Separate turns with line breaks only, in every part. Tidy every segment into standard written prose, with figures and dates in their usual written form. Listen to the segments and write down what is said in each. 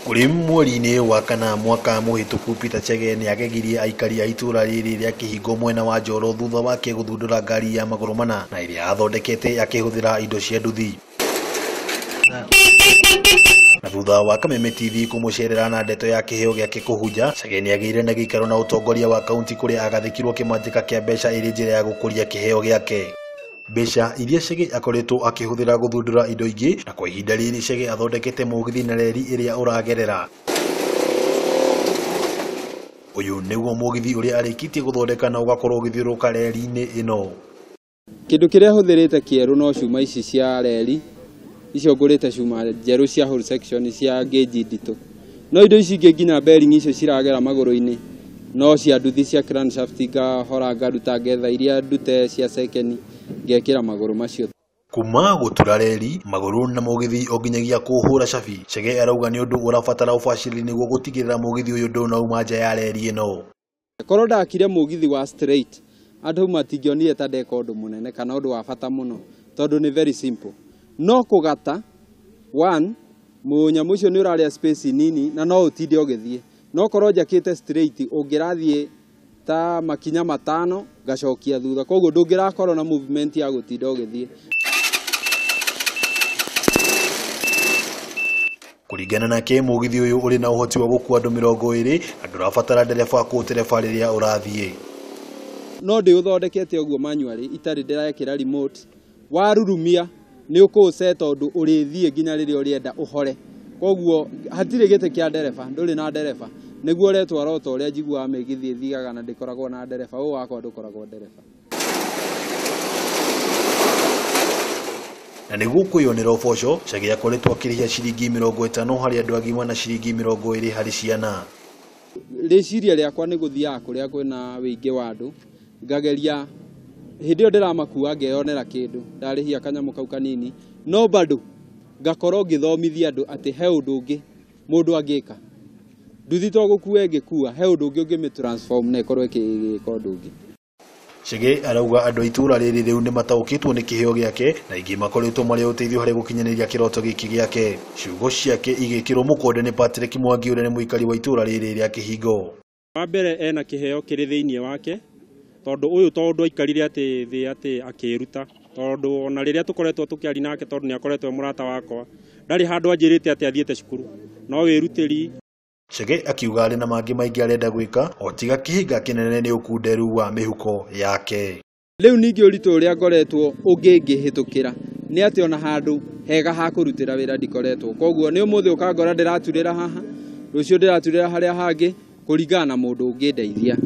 Kuri mweri-ini wa kana mwaka muhituku Peter Chege ni agegirie aikari a itura riri rya Kihingo mwena wa Njoro thutha wake guthundura ngari ya maguru mana na iria athondekete akihuthira indo cia nduthi. Na thutha wa Kameme TV kumucerera na ndeto ya kiheo giake kuhunja, Chege ni agire na gikaro na utongoria wa kaunti kuria agathikirwo kimanjika kia mbeca iri njira ya gukuria kiheo giake. Mbeca iria Chege akoretwo akihuthira guthundura indo ingi na kwa ihinda riri Chege athondekete mugithi na reri iria uragerera. Uyu niguo mugithi uria arikitie guthondeka na ugakorwo githiururuka reri-ini ino.
Kindu kiria huthirite kieru no cuma ici cia reri icio ngurite cuma njeru cia whole section cia gauge ndito. No indo ici ingi nginya bearing icio ciragera maguru-ini no cia nduthi cia crankshaft ngahora ngaruta ngetha iria ndute cia second ngekira maguru macio.
Kuma gutura reri maguru na mugithi onginyagia kuhura cabi, Chege arauga ni undu urabatara ubaciri niguo gutigirira mugithi uyu ndunauma nja ya reri ino.
Korwo ndakire mugithi wa straight andu matingionire ta ndeka undu munene kana undu wa bata muno tondu ni very simple. No kugata one munyamu ucio ni uraria space nini na no utinde ugithie. No korwo njakite straight ungirathie ta makinya matano gacokia thutha, koguo ndungirakorwo na movement ya gutinda ugithie.
Kuringana nake mugithi uyu uri na uhoti wa gukua andu 20 andu rabatara ndereba kutereba riria urathie.
No ndi uthondekete uguo manually itari ndirekira remote warurumia ni ukuset tondu urithie nginya riria urienda uhore. Koguo hatire gite kia ndereba nduri na ndereba niguo retwara o toria njiguaga migithi thigaga na ndikoragwo na ndereba u wakwa ndukoragwo ndereba.
Na niguo kwiyonera uboco Chege akoretwo akirihia ciringi 50 hari andu agima na ciringi 20 hari ciana.
Riciria riakwa ni guthia kuria kwina wingi wa andu ngageria hindi yo ndiramakua ngeyonera kindu ndarihia kanyamu kau kanini no bado ngakorwo ngithomithia andu ati he undu ungi mundu angika nduthi to gukua ngikua he undu ungi ungimi transform na ikorwo ikika undu ungi.
Chege arauga andu itura riri riu ni mataukitwo ni kiheo giake na ingi makoretwo mari uteithio hari gukinyaniria kiroto giki giake. Ciugo ciake igikirwo mukonde ni Patrick Mwangi uria ni muikari wa itura riri ria Kihingo.
Wa mbere ena kiheo kiri thiini wake tondu uyu tondu aikarire ati thi ati akiruta tondu ona riria tukoretwo tukiari nake tondu ni akoretwo murata wakwa ndari handu anjirite ati athiete cukuru no wirutiri.
Chege akiuga ari na mangi maingi arenda gwika otiga kihinga kinene ni ukunderu wa mihuko yake.
Riu ningi uritu uria ngoretwo ungingihitukira ni ati ona handu hega ha kurutira wira ndikoretwo, koguo ni umuthi ukangora ndiraturira haha rucio ndiraturira haria hangi kuringana na mundu ungindeithia.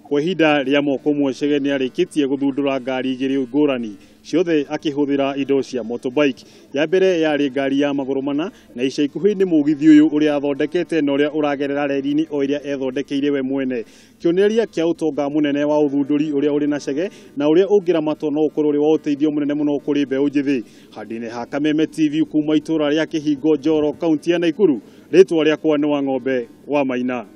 Kwa ihinda ria moko mwe Chege ni arikitie guthundura ngari igiri ngurani ciothe akihuthira indo cia motorbike. Ya mbere yari ngari ya maguru mana na ica ikuhi ni mugithi uyu uria athondekete na uria uragerera reri-ini o iria ethondekeire we mwene. Kioneria kia utonga munene wa uthunduri uria uri na Chege na uria ungiramato no ukorwo uri wa uteithio munene muno kuri mbeu njithi. Handine ha Kameme TV kuma itura ria Kihingo Njoro kaunti ya Naikuru, ritwa riakwa ni wa ng'ombe wa Maina.